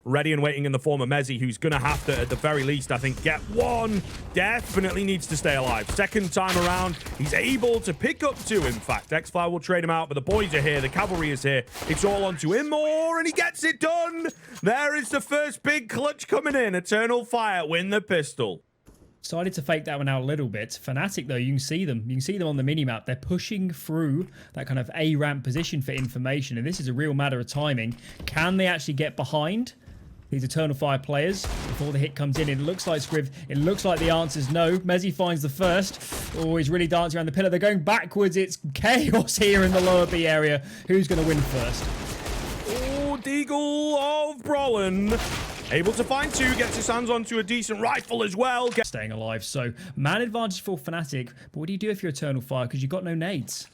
ready and waiting in the form of Mezzi, who's going to have to, at the very least, I think, get one. Definitely needs to stay alive. Second time around, he's able to pick up two, in fact. X-Fly will trade him out, but the boys are here. The cavalry is here. It's all onto him more, and he gets it done. There is the first big clutch coming in. Eternal Fire win the pistol. Decided to fake that one out a little bit. Fnatic, though, you can see them. You can see them on the minimap. They're pushing through that kind of A-ramp position for information, and this is a real matter of timing. Can they actually get behind these Eternal Fire players before the hit comes in? It looks like, Scriv, it looks like the answer's no. Mezzi finds the first. Oh, he's really dancing around the pillar. They're going backwards. It's chaos here in the lower B area. Who's going to win first? Oh, Deagle of Brolin. Able to find two, gets his hands onto a decent rifle as well. Staying alive, so man advantage for Fnatic, but what do you do if you're Eternal Fire? Because you've got no nades.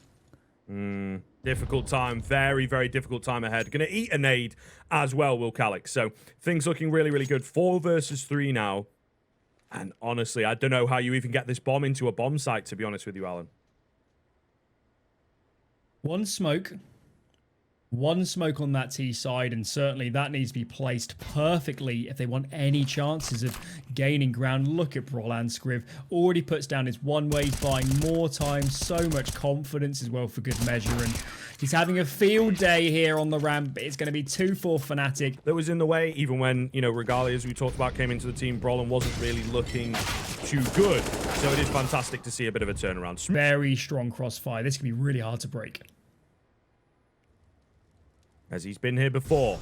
Difficult time, very, very difficult time ahead. Gonna eat a nade as well, will Calix. So things looking really, really good. 4 versus 3 now. And honestly, I don't know how you even get this bomb into a bomb site, to be honest with you, Alan. One smoke on that T side, and certainly that needs to be placed perfectly if they want any chances of gaining ground. Look at Brolan. Scriv already puts down his one-way, buying more time, so much confidence as well for good measure, and he's having a field day here on the ramp. It's going to be 2 for Fnatic. That was in the way, even when, you know, Regalia, as we talked about, came into the team. Brolan wasn't really looking too good, so it is fantastic to see a bit of a turnaround. Very strong crossfire. This can be really hard to break. As he's been here before.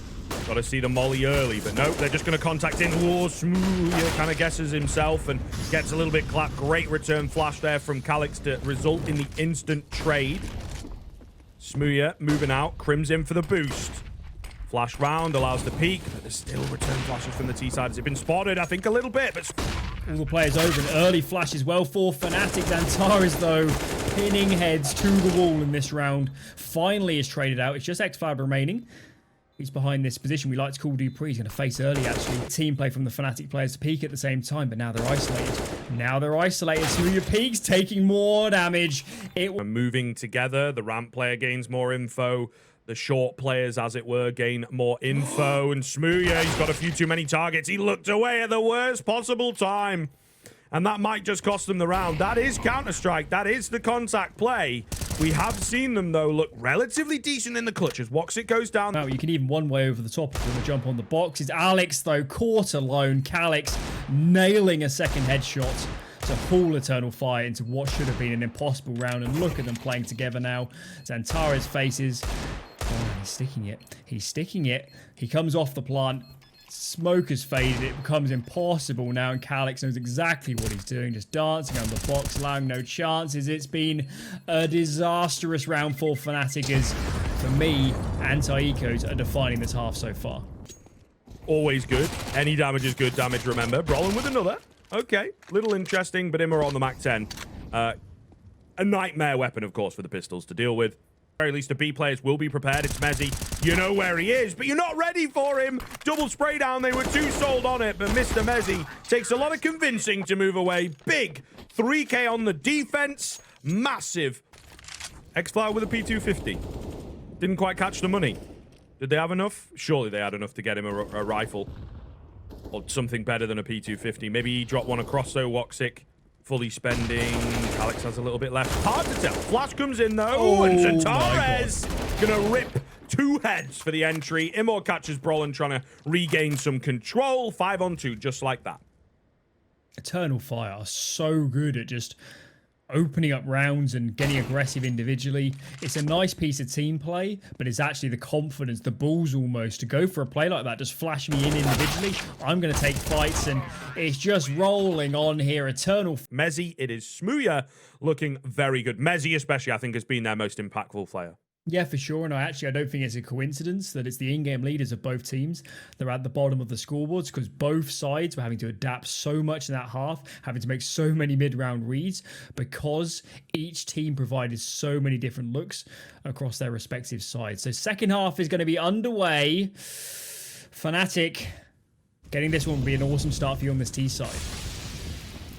Got to see the molly early, but nope, they're just going to contact in. Oh, Smooth kind of guesses himself and gets a little bit clapped. Great return flash there from Calix to result in the instant trade. Smooth moving out. Crim's in for the boost. Flash round allows the peak, but there's still return flashes from the T side. Has it been spotted? I think a little bit, but all the players over. An early flash as well for Fnatic. Xantares, though, pinning heads to the wall in this round. Finally is traded out. It's just X-Fab remaining. He's behind this position. We like to call Dupree. He's going to face early, actually. Team play from the Fnatic players to peek at the same time, but now they're isolated. Now they're isolated. Smooth peaks, taking more damage. Moving together. The ramp player gains more info. The short players, as it were, gain more info. And Smooya, he's got a few too many targets. He looked away at the worst possible time. And that might just cost them the round. That is Counter-Strike. That is the contact play. We have seen them, though, look relatively decent in the clutches. Woxit goes down. Now, you can even one way over the top if you want to jump on the box. It's Alex, though, caught alone. Calix nailing a second headshot to haul Eternal Fire into what should have been an impossible round. And look at them playing together now. Xantares faces... Oh, he's sticking it. He's sticking it. He comes off the plant. Smoke has faded. It becomes impossible now, and Calix knows exactly what he's doing. Just dancing around the box, allowing no chances. It's been a disastrous round for Fnatic, as, for me, anti-ecos are defining this half so far. Always good. Any damage is good damage, remember. Brolin with another. Okay. Little interesting, but Imma on the Mac 10. A nightmare weapon, of course, for the pistols to deal with. At least the B players will be prepared. It's Mezzi. You know where he is, but you're not ready for him. Double spray down. They were too sold on it, but Mr. Mezzi takes a lot of convincing to move away. Big 3K on the defense. Massive. X-Fly with a P250. Didn't quite catch the money. Did they have enough? Surely they had enough to get him a rifle. Or something better than a P250. Maybe he dropped one across, though, Woxic. Fully spending. Alex has a little bit left. Hard to tell. Flash comes in, though. And Xantares gonna rip 2 heads for the entry. Immor catches Brolin trying to regain some control. 5 on 2, just like that. Eternal Fire are so good at just opening up rounds and getting aggressive individually. It's a nice piece of team play, but it's actually the confidence, the balls almost, to go for a play like that. Just flash me in individually. I'm going to take fights, and it's just rolling on here. Eternal. Mezzi, it is Smooya looking very good. Mezzi especially, I think, has been their most impactful player. Yeah, for sure. And I don't think it's a coincidence that it's the in-game leaders of both teams. They're at the bottom of the scoreboards because both sides were having to adapt so much in that half, having to make so many mid-round reads because each team provided so many different looks across their respective sides. So second half is going to be underway. Fnatic getting this one will be an awesome start for you on this T side.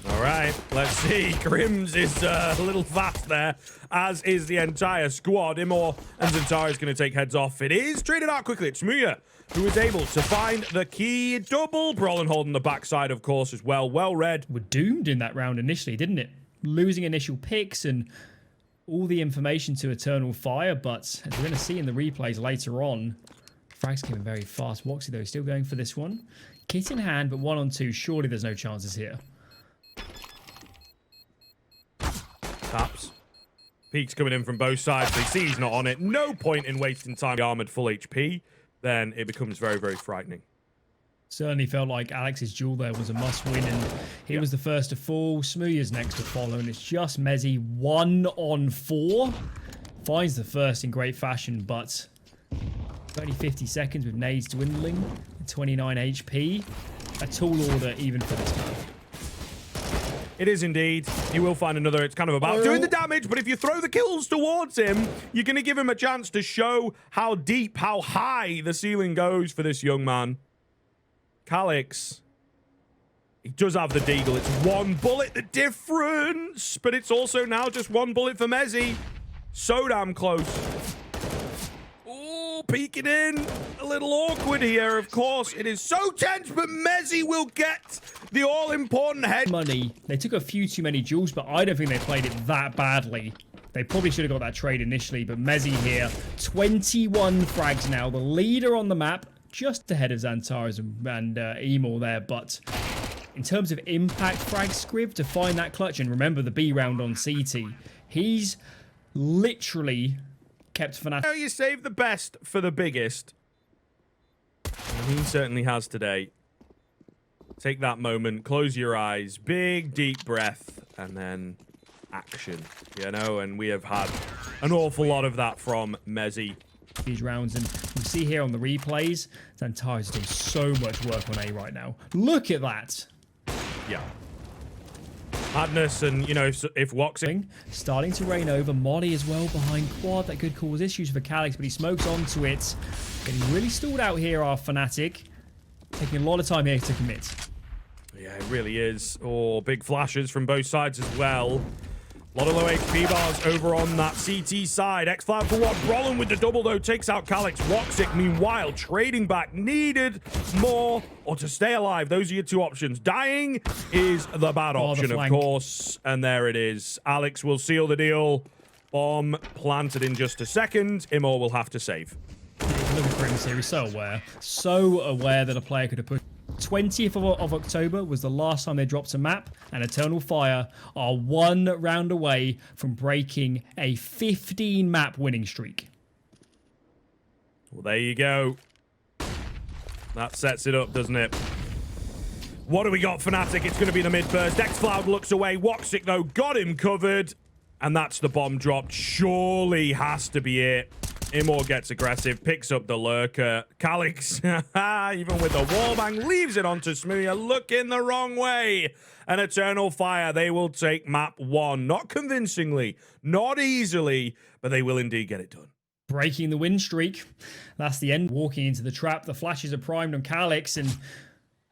All right, let's see. Grims is a little fast there, as is the entire squad. Imor and Zantara is going to take heads off. It is traded out quickly. It's Muya who is able to find the key double. Brolin holding the backside, of course, as well. Well read. We're doomed in that round initially, didn't it? Losing initial picks and all the information to Eternal Fire, but as we're going to see in the replays later on, frags came in very fast. Woxy, though, still going for this one. Kit in hand, but 1-on-2. Surely there's no chances here. Taps. Peek's coming in from both sides. They see he's not on it. No point in wasting time. Armored full HP. Then it becomes very, very frightening. Certainly felt like Alex's duel there was a must-win, and he was the first to fall. Smooya's next to follow, and it's just Mezzy 1-on-4. Finds the first in great fashion, but only 50 seconds with nades dwindling. 29 HP. A tall order even for this man. It is indeed. He will find another. It's kind of about doing the damage, but if you throw the kills towards him, you're going to give him a chance to show how deep, how high the ceiling goes for this young man. Calyx, he does have the deagle. It's one bullet, the difference, but it's also now just one bullet for Mezzy. So damn close. Oh, peeking in. A little awkward here, of course. It is so tense, but Mezzy will get the all-important head. Money. They took a few too many duels, but I don't think they played it that badly. They probably should have got that trade initially, but Mezzy here. 21 frags now. The leader on the map, just ahead of Xantares and Emor there, but in terms of impact frag Scriv to find that clutch, and remember the B round on CT, he's literally kept Fnatic. You save the best for the biggest. And he certainly has today. Take that moment, close your eyes, big deep breath, and then action, you know, and we have had an awful lot of that from Mezzy. These rounds, and we see here on the replays, Xantares is doing so much work on A right now. Look at that. Yeah. Madness, and you know, if Woxing starting to reign over. Molly as well behind quad. That could cause issues for Calyx, but he smokes onto it. Getting really stalled out here, our Fnatic. Taking a lot of time here to commit. Yeah, it really is. Oh, big flashes from both sides as well. A lot of low HP bars over on that CT side. X-Cloud for what? Brolin with the double, though, takes out Calyx. Woxic, meanwhile, trading back. Needed more or to stay alive. Those are your two options. Dying is the bad option, of course. And there it is. Alex will seal the deal. Bomb planted in just a second. Imor will have to save. Look at Grims here. He's so aware. So aware that a player could have put... 20th of October was the last time they dropped a map, and Eternal Fire are one round away from breaking a 15-map winning streak. Well, there you go. That sets it up, doesn't it? What do we got, Fnatic? It's going to be the mid-burst. X-Cloud looks away. Woxic, though, got him covered. And that's the bomb dropped. Surely has to be it. Imor gets aggressive, picks up the lurker. Calyx, even with the wallbang, leaves it onto Smooya, looking the wrong way. An Eternal Fire, they will take map 1. Not convincingly, not easily, but they will indeed get it done. Breaking the win streak. That's the end. Walking into the trap. The flashes are primed on Calyx, and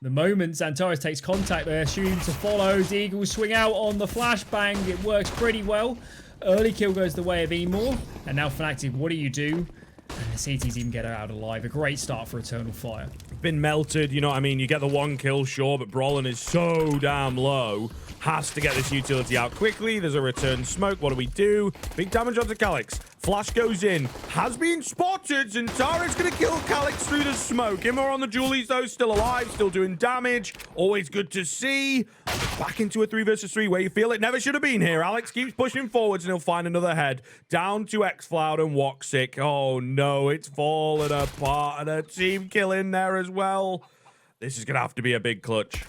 the moment Xantares takes contact, they're shooting to follow. Deagles swing out on the flashbang. It works pretty well. Early kill goes the way of Emor. And now Fnatic, what do you do? And the CTs even get her out alive. A great start for Eternal Fire. Been melted, you know what I mean? You get the one kill, sure, but Brolin is so damn low. Has to get this utility out quickly. There's a return smoke. What do we do? Big damage onto Calyx. Flash goes in. Has been spotted. Zantara's going to kill Calyx through the smoke. Imor on the Julies, though, still alive, still doing damage. Always good to see. Back into a 3 versus 3 where you feel it never should have been here. Alex keeps pushing forwards, and he'll find another head. Down to X-Cloud and Woxic. Oh, no, it's fallen apart, and a team kill in there as well. This is going to have to be a big clutch.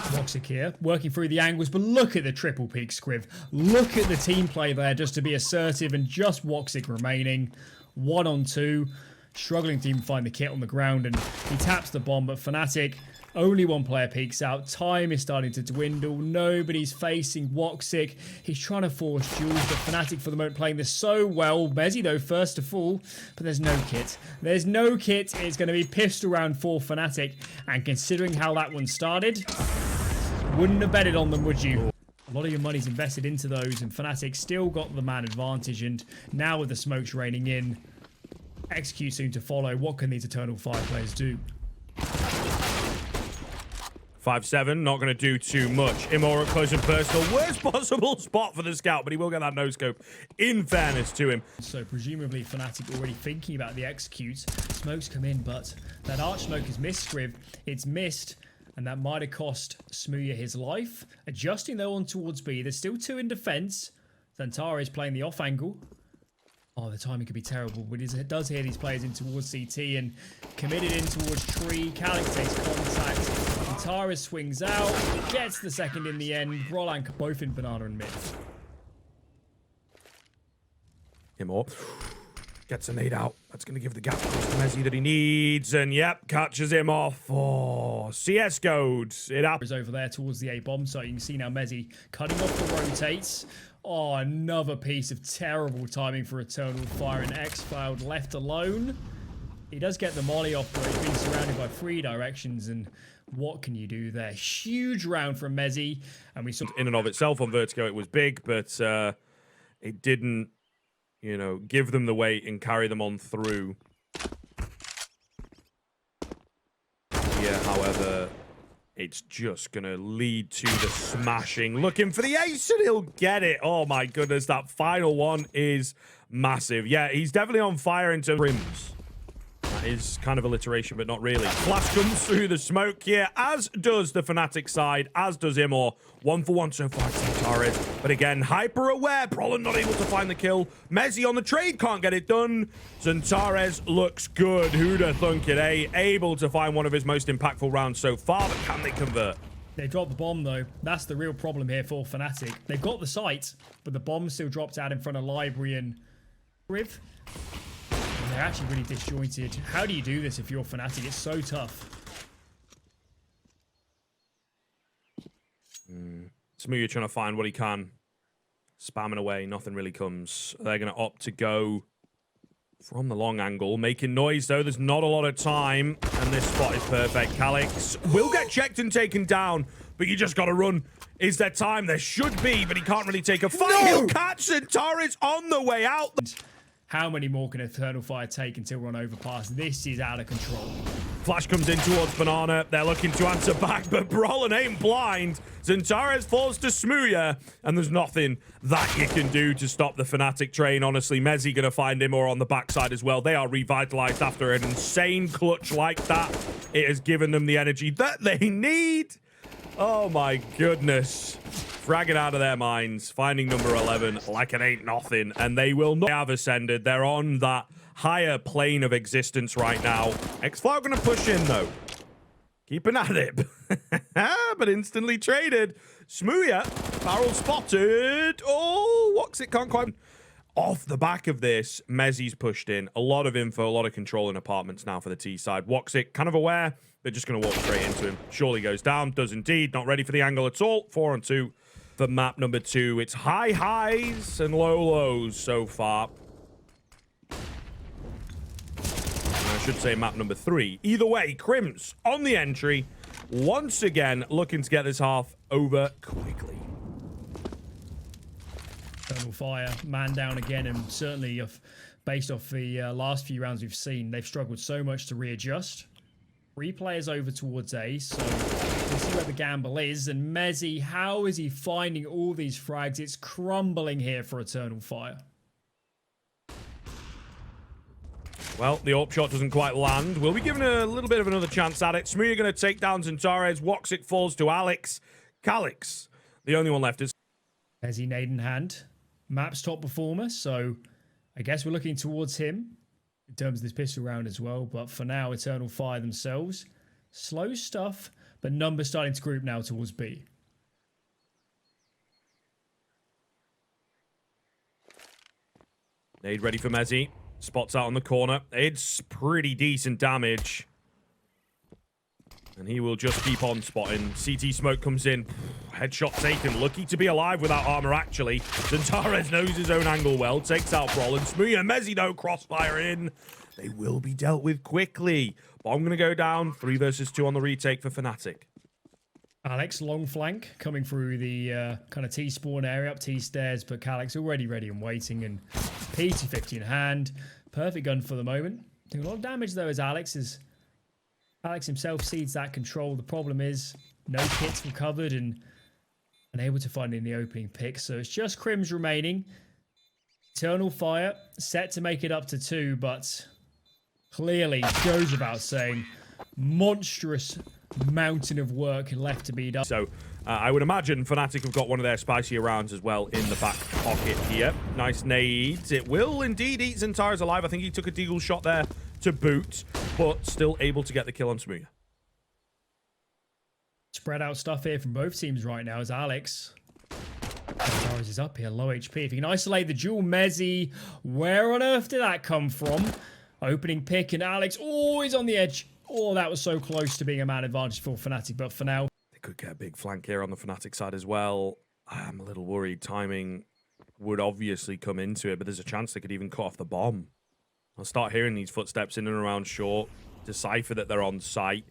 Woxic here, working through the angles, but look at the triple peak Scriv. Look at the team play there just to be assertive, and just Woxic remaining. 1-on-2, struggling to even find the kit on the ground, and he taps the bomb, but Fnatic, only one player peeks out. Time is starting to dwindle. Nobody's facing Woxic. He's trying to force duels, but Fnatic for the moment playing this so well. Mezzy, though, first to fall, but there's no kit. There's no kit. It's going to be pistol round for Fnatic, and considering how that one started, Wouldn't have betted on them, would you? A lot of your money's invested into those, and Fnatic still got the man advantage, and now with the smokes raining in, execute soon to follow. What can these Eternal Fire players do? 5-7, not going to do too much. Immor at close and personal. Worst possible spot for the scout, but he will get that no-scope, in fairness to him. So presumably Fnatic already thinking about the executes. Smokes come in, but that arch smoke is missed, Scriv. It's missed, and that might have cost Smooya his life. Adjusting though on towards B. There's still 2 in defense. Zantara is playing the off angle. Oh, the timing could be terrible, but it does hear these players in towards CT and committed in towards Tree. Calix takes contact. Zantara swings out, gets the second in the end. Roland both in banana and mid. Immor gets a nade out. That's going to give the gap to Messi that he needs. And yep, catches him off. Oh, CS goads it up. Is over there towards the A bomb site. You can see now Messi cutting off the rotates. Oh, another piece of terrible timing for Eternal Fire, and X-Cloud left alone. He does get the molly off, but he's being surrounded by 3 directions, and what can you do there? Huge round from Messi, and we saw... In and of itself on Vertigo, it was big, but it didn't, you know, give them the weight and carry them on through. Yeah, however... It's just going to lead to the smashing. Looking for the ace, and he'll get it. Oh, my goodness. That final one is massive. Yeah, he's definitely on fire in terms of rims. That is kind of alliteration, but not really. Flash comes through the smoke here, as does the Fnatic side, as does Immor. 1-for-1 so far, Zantara. But again, hyper aware. Brolin not able to find the kill. Messi on the trade, can't get it done. Zantara looks good. Who'd have thunk it, eh? Able to find one of his most impactful rounds so far, but can they convert? They dropped the bomb, though. That's the real problem here for Fnatic. They've got the site, but the bomb still dropped out in front of Library and Riv. They're actually really disjointed. How do you do this if you're Fnatic? It's so tough. Smooya trying to find what he can. Spamming away, nothing really comes. They're going to opt to go from the long angle. Making noise, though. There's not a lot of time. And this spot is perfect. Calix will get checked and taken down, but you just got to run. Is there time? There should be, but he can't really take a fight. No! He'll catch Zantara's on the way out. How many more can Eternal Fire take until we're on overpass? This is out of control. Flash comes in towards Banana. They're looking to answer back, but Brolin ain't blind. Zantara falls to Smooya, and there's nothing that you can do to stop the Fnatic train. Honestly, Messi going to find him or on the backside as well. They are revitalized after an insane clutch like that. It has given them the energy that they need. Oh my goodness. Fragging out of their minds, finding number 11 like it ain't nothing, and they will not have ascended. They're on that higher plane of existence right now. X-Flow going to push in, though. Keeping at it. But instantly traded. Smooya, barrel spotted. Oh, Woxit can't quite... Off the back of this, Messi's pushed in. A lot of info, a lot of control in apartments now for the T side. Woxit kind of aware. They're just going to walk straight into him. Surely goes down. Does indeed. Not ready for the angle at all. 4-on-2 for map number 2. It's high highs and low lows so far. I should say map number 3. Either way, Crims on the entry. Once again, looking to get this half over quickly. Eternal Fire, man down again, and certainly based off the last few rounds we've seen, they've struggled so much to readjust. 3 players over towards A, so we'll see where the gamble is. And Messi, how is he finding all these frags? It's crumbling here for Eternal Fire. Well, the AWP shot doesn't quite land. We'll be given a little bit of another chance at it. Smooya going to take down Zantara. Woxit falls to Alex. Calix, the only one left is... Messi nade in hand. Map's top performer, so I guess we're looking towards him in terms of this pistol round as well. But for now, Eternal Fire themselves. Slow stuff, but numbers starting to group now towards B. Nade ready for Messi. Spots out on the corner. It's pretty decent damage. And he will just keep on spotting. CT smoke comes in. Headshot taken. Lucky to be alive without armor, actually. Zantara knows his own angle well. Takes out Brolin. Smooya and Messi, though, crossfire in. They will be dealt with quickly. Bomb going to go down. 3 versus 2 on the retake for Fnatic. Alex, long flank, coming through the kind of T-spawn area, up T-stairs, but Calyx already ready and waiting, and P250 in hand. Perfect gun for the moment. Doing a lot of damage, though, as Alex himself seeds that control. The problem is, no kits recovered and unable to find in the opening pick, so it's just Crims remaining. Eternal Fire, set to make it up to 2, but clearly goes without saying, monstrous mountain of work left to be done. So I would imagine Fnatic have got one of their spicier rounds as well in the back pocket here. Nice nades. It will indeed eat Zentara's alive. I think he took a deagle shot there to boot, but still able to get the kill on Smooya. Spread out stuff here from both teams right now as Alex is up here, low HP. If he can isolate the dual Mezzy, where on earth did that come from? Opening pick and Alex, oh, he's on the edge. Oh, that was so close to being a man advantage for Fnatic, but for now... They could get a big flank here on the Fnatic side as well. I'm a little worried. Timing would obviously come into it, but there's a chance they could even cut off the bomb. I'll start hearing these footsteps in and around short. Decipher that they're on site.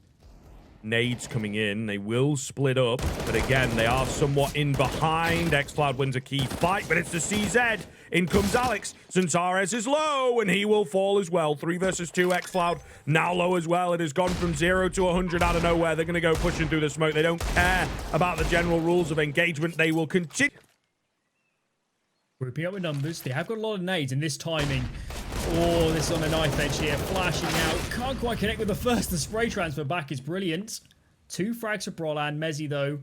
Nades coming in. They will split up, but again, they are somewhat in behind. xCloud wins a key fight, but it's the CZ. In comes Alex. Zentares is low, and he will fall as well. 3 versus 2. xCloud now low as well. It has gone from 0 to 100 out of nowhere. They're going to go pushing through the smoke. They don't care about the general rules of engagement. They will continue. Grouping up with numbers. They have got a lot of nades, and this timing... Oh, this is on a knife edge here. Flashing out. Can't quite connect with the first. The spray transfer back is brilliant. 2 frags for Brolan. Mezzy, though.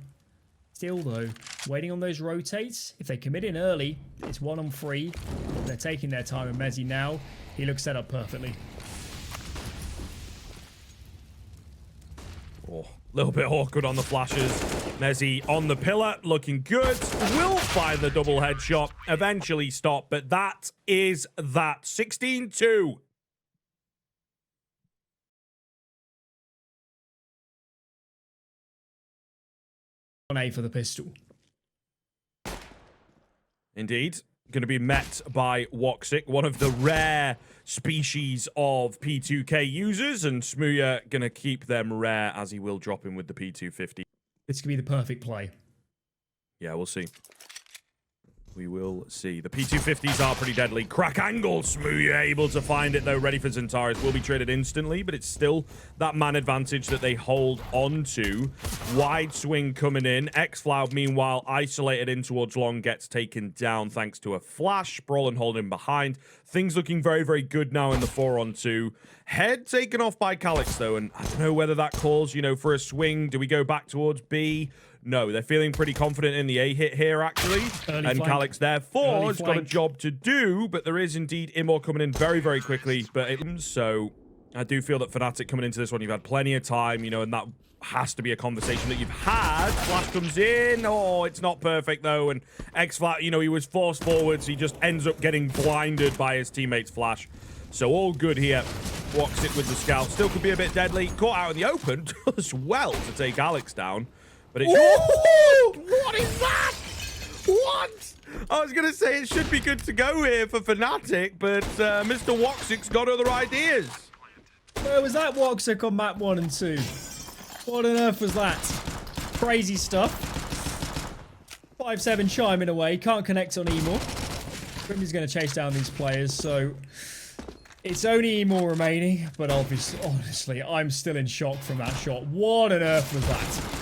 Still, though, waiting on those rotates. If they commit in early, it's 1 on 3. They're taking their time with Mezzy now. He looks set up perfectly. Oh, a little bit awkward on the flashes. Mezzy on the pillar, looking good. Will find the double headshot. Eventually stop, but that is that. 16-2. A for the pistol. Indeed. Going to be met by Woxic, one of the rare species of P2K users, and Smooya going to keep them rare as he will drop in with the P250. This could be the perfect play. Yeah, we'll see. We will see. The P250s are pretty deadly. Crack angle. Smooya able to find it, though. Ready for Zentaris. Will be traded instantly, but it's still that man advantage that they hold on to. Wide swing coming in. xCloud, meanwhile, isolated in towards long, gets taken down thanks to a flash. Brolin holding behind. Things looking very, very good now in the 4-on-2. Head taken off by Calyx, though, and I don't know whether that calls, for a swing. Do we go back towards B? No, they're feeling pretty confident in the A hit here, actually. Early and flank. Calyx, therefore, has got a job to do, but there is indeed Immor coming in very, very quickly. So I do feel that Fnatic coming into this one, you've had plenty of time, and that has to be a conversation that you've had. Flash comes in. Oh, it's not perfect, though. And xFlat, he was forced forwards. He just ends up getting blinded by his teammate's flash. So all good here. Walks it with the scout. Still could be a bit deadly. Caught out in the open. Does well to take Alex down. But it's... What is that? What? I was going to say it should be good to go here for Fnatic, but Mr. Woxic's got other ideas. Where was that Woxic on map 1 and 2? What on earth was that? Crazy stuff. 5-7 chiming away. Can't connect on Immor. Grimby's going to chase down these players, so... It's only Immor remaining, but obviously, honestly, I'm still in shock from that shot. What on earth was that?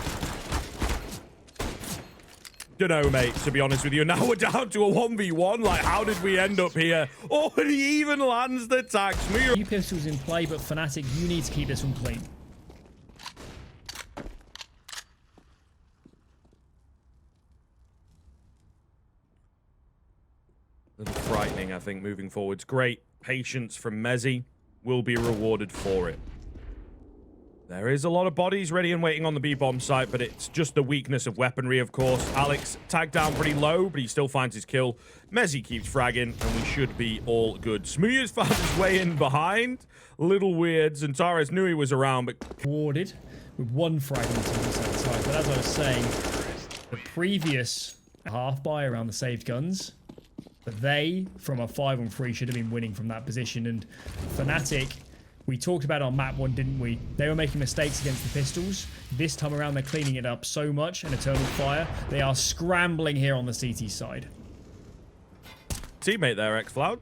Dunno, mate, to be honest with you. Now we're down to a 1v1. Like, how did we end up here? Oh, and he even lands the tax. Few pistols in play, but Fnatic, you need to keep this one clean. A little frightening, I think, moving forwards. Great patience from Mezzy. Will be rewarded for it. There is a lot of bodies ready and waiting on the B-bomb site, but it's just the weakness of weaponry, of course. Alex tagged down pretty low, but he still finds his kill. Mezzy keeps fragging, and we should be all good. Smooya's found his way in behind. A little weird. Zentaris knew he was around, but... Warded with 1 fragment on the side. But as I was saying, the previous half buy around the saved guns, but they, from a 5-on-3, should have been winning from that position. And Fnatic... We talked about on map 1, didn't we? They were making mistakes against the Pistols. This time around, they're cleaning it up so much, and Eternal Fire, they are scrambling here on the CT side. Teammate there, Xfloud.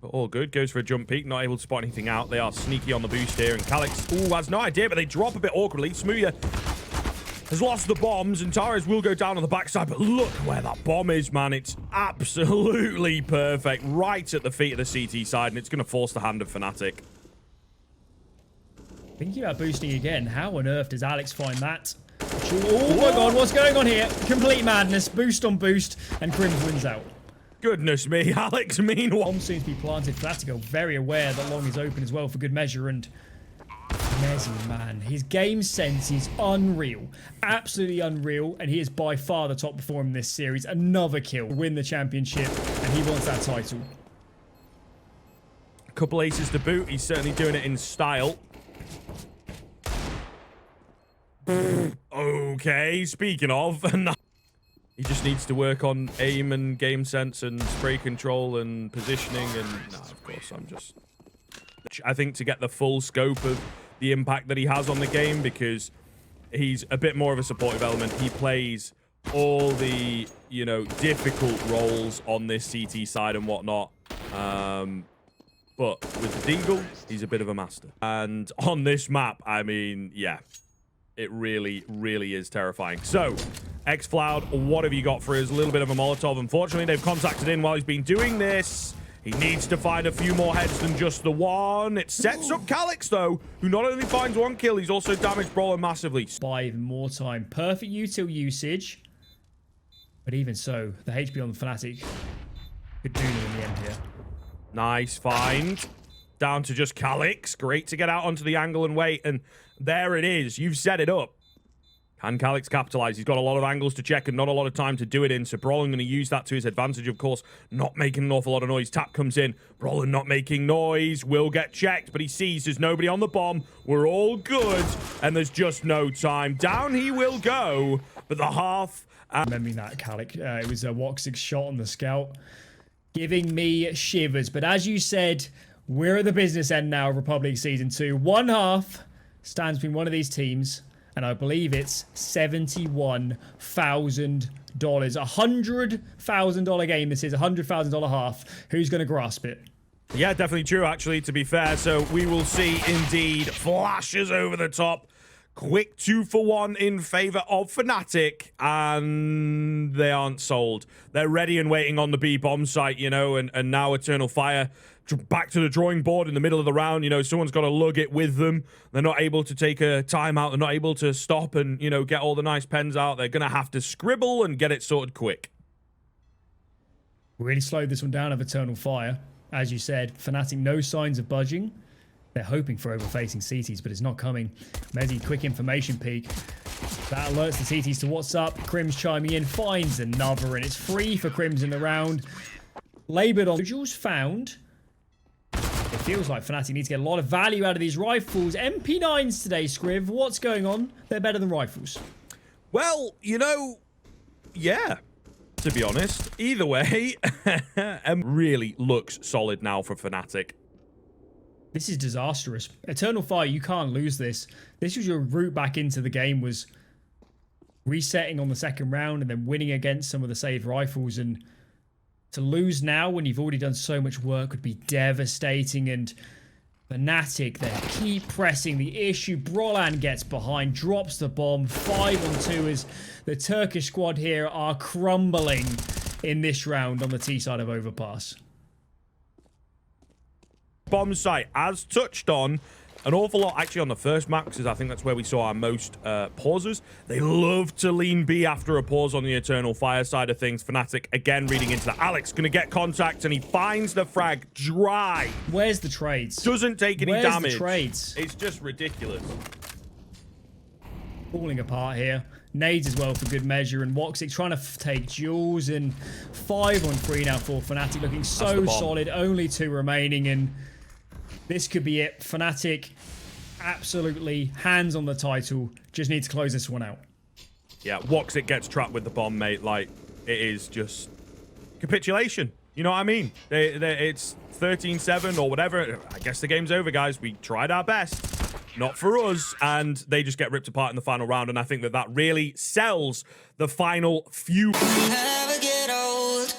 But all good. Goes for a jump peek. Not able to spot anything out. They are sneaky on the boost here. And Calyx, ooh, has no idea, but they drop a bit awkwardly. Smooya has lost the bombs, and Torres will go down on the backside. But look where that bomb is, man. It's absolutely perfect. Right at the feet of the CT side, and it's going to force the hand of Fnatic. Thinking about boosting again. How on earth does Alex find that? Oh my god, what's going on here? Complete madness. Boost on boost, and Crims wins out. Goodness me, Alex, meanwhile. Bomb seems to be planted. Fnatic are very aware that long is open as well for good measure, and Mezzy, man, his game sense is unreal. Absolutely unreal, and he is by far the top performer in this series. Another kill to win the championship, and he wants that title. A couple aces to boot. He's certainly doing it in style. Okay, speaking of, he just needs to work on aim and game sense and spray control and positioning, and no, of course, I think to get the full scope of the impact that he has on the game, because he's a bit more of a supportive element. He plays all the, you know, difficult roles on this CT side and whatnot. But with the Deagle, he's a bit of a master. And on this map, I mean, yeah, it really, really is terrifying. So, Xfloud, what have you got for us? A little bit of a Molotov. Unfortunately, they've contacted in while he's been doing this. He needs to find a few more heads than just the one. It sets up Calyx, though, who not only finds one kill, he's also damaged Brawler massively. Buy even more time. Perfect util usage. But even so, the HP on the Fnatic could do them in the end here. Nice find. Down to just Calyx. Great to get out onto the angle and wait. And there it is. You've set it up. Can Calyx capitalize? He's got a lot of angles to check and not a lot of time to do it in. So Brawler going to use that to his advantage, of course. Not making an awful lot of noise. Tap comes in. Brawler not making noise. Will get checked, but he sees there's nobody on the bomb. We're all good. And there's just no time. Down he will go. But the half... Remembering that, Calyx. It was a Woxig's shot on the scout. Giving me shivers. But as you said, we're at the business end now of Republic Season 2. One half stands between one of these teams, and I believe it's $71,000. $100,000 game this is, $100,000 half. Who's going to grasp it? Yeah, definitely true, actually, to be fair. So we will see, indeed, flashes over the top. Quick 2-for-1 in favor of Fnatic, and they aren't sold. They're ready and waiting on the B bomb site, you know, and now Eternal Fire back to the drawing board in the middle of the round. You know, someone's got to lug it with them. They're not able to take a timeout. They're not able to stop and, you know, get all the nice pens out. They're going to have to scribble and get it sorted quick. Really slowed this one down of Eternal Fire. As you said, Fnatic, no signs of budging. They're hoping for overfacing CTs, but it's not coming. Mezzy, quick information peek. That alerts the CTs to what's up. Crims chiming in, finds another, and it's free for Crims in the round. Laboured on. Jules found. It feels like Fnatic needs to get a lot of value out of these rifles. MP9s today, Scriv. What's going on? They're better than rifles. Well, you know, yeah, to be honest. Either way, really looks solid now for Fnatic. This is disastrous. Eternal Fire, you can't lose this. This was your route back into the game, was resetting on the second round and then winning against some of the saved rifles. And to lose now when you've already done so much work would be devastating. And Fnatic, they keep pressing the issue. Brolan gets behind, drops the bomb. 5-on-2 as the Turkish squad here are crumbling in this round on the T side of Overpass. Bomb site, as touched on, an awful lot actually on the first map, because I think that's where we saw our most pauses. They love to lean B after a pause on the Eternal Fire side of things. Fnatic again reading into that. Alex gonna get contact and he finds the frag dry. Where's the trades? Doesn't take any damage. Where's the trades? It's just ridiculous. Falling apart here. Nades as well for good measure, and Woxig trying to take Jules, and 5-on-3 now for Fnatic, looking so solid. Only 2 remaining, and this could be it. Fnatic, absolutely hands on the title. Just need to close this one out. Yeah, Woxig gets trapped with the bomb, mate. Like, it is just capitulation. You know what I mean? It's 13-7 or whatever. I guess the game's over, guys. We tried our best. Not for us. And they just get ripped apart in the final round. And I think that that really sells the final few. Never get old.